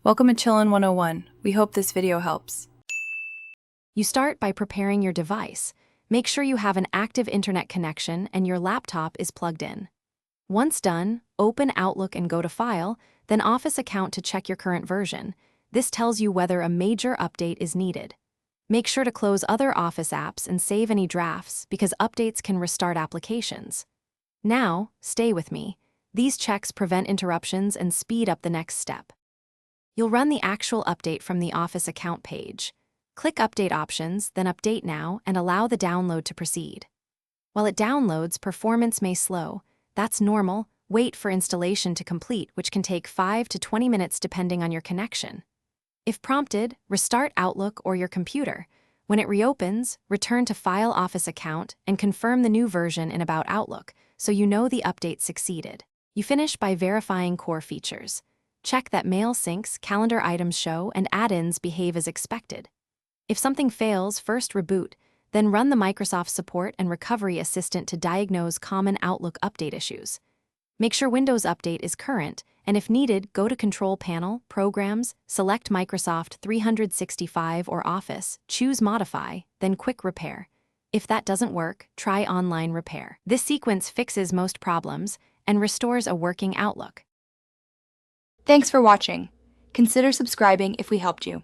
Welcome to Chillin' 101. We hope this video helps. You start by preparing your device. Make sure you have an active internet connection and your laptop is plugged in. Once done, open Outlook and go to File, then Office Account to check your current version. This tells you whether a major update is needed. Make sure to close other Office apps and save any drafts because updates can restart applications. Now, stay with me. These checks prevent interruptions and speed up the next step. You'll run the actual update from the Office Account page. Click Update Options, then Update Now, and allow the download to proceed. While it downloads, performance may slow. That's normal. Wait for installation to complete, which can take 5 to 20 minutes depending on your connection. If prompted, restart Outlook or your computer. When it reopens, return to File Office Account and confirm the new version in About Outlook so you know the update succeeded. You finish by verifying core features. Check that mail syncs, calendar items show, and add-ins behave as expected. If something fails, first reboot, then run the Microsoft Support and Recovery Assistant to diagnose common Outlook update issues. Make sure Windows Update is current, and if needed, go to Control Panel, Programs, select Microsoft 365 or Office, choose Modify, then Quick Repair. If that doesn't work, try Online Repair. This sequence fixes most problems and restores a working Outlook. Thanks for watching. Consider subscribing if we helped you.